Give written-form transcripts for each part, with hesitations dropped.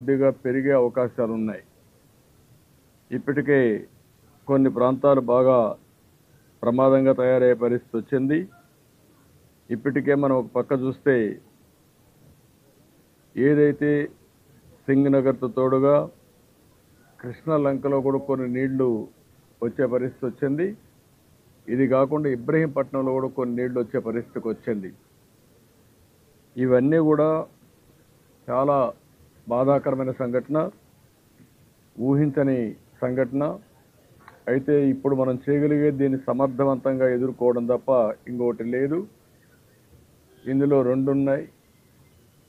కొద్దిగా పెరిగే అవకాశాలు ఉన్నాయి. ఇప్పటికే కొన్ని ప్రాంతాలు బాగా ప్రమాదంగా తయారయ్యే పరిస్థితి వచ్చింది. ఇప్పటికే మనం ఒక పక్క చూస్తే ఏదైతే సింగనగర్తో తోడుగా కృష్ణా లంకలో కూడా కొన్ని నీళ్లు వచ్చే పరిస్థితి వచ్చింది. ఇది కాకుండా ఇబ్రహీంపట్నంలో కూడా కొన్ని నీళ్లు వచ్చే పరిస్థితికి వచ్చింది. ఇవన్నీ కూడా చాలా బాధాకరమైన సంఘటన, ఊహించని సంఘటన. అయితే ఇప్పుడు మనం చేయగలిగే దీన్ని సమర్థవంతంగా ఎదుర్కోవడం తప్ప ఇంకొకటి లేదు. ఇందులో రెండు ఉన్నాయి.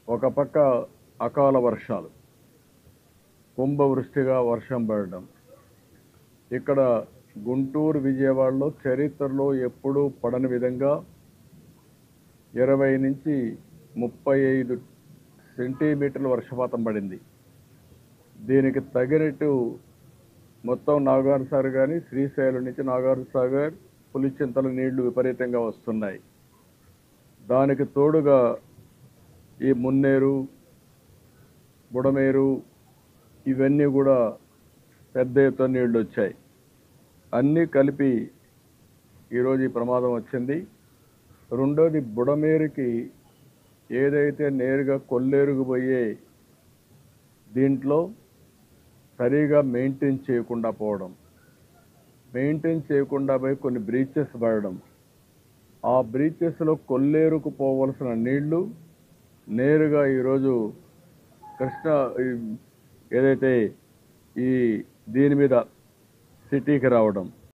ఒక పక్క అకాల వర్షాలు, కుంభవృష్టిగా వర్షం పడడం. ఇక్కడ గుంటూరు, విజయవాడలో చరిత్రలో ఎప్పుడూ పడని విధంగా 20 నుంచి 35 సెంటీమీటర్ల వర్షపాతం పడింది. దీనికి తగినట్టు మొత్తం నాగార్జున సాగర్ కానీ శ్రీశైలం నుంచి నాగార్జున సాగర్, పులిచింతల నీళ్లు విపరీతంగా వస్తున్నాయి. దానికి తోడుగా ఈ మున్నేరు, బుడమేరు ఇవన్నీ కూడా పెద్ద ఎత్తున నీళ్లు వచ్చాయి. అన్నీ కలిపి ఈరోజు ఈ ప్రమాదం వచ్చింది. రెండోది, బుడమేరుకి ఏదైతే నేరుగా కొల్లేరుకు పోయే దీంట్లో సరిగా మెయింటైన్ చేయకుండా పోవడం, మెయింటైన్ చేయకుండా పోయి కొన్ని బ్రీచెస్ పడడం, ఆ బ్రీచెస్లో కొల్లేరుకు పోవలసిన నీళ్లు నేరుగా ఈరోజు కృష్ణా ఏదైతే ఈ దీని మీద సిటీకి రావడం,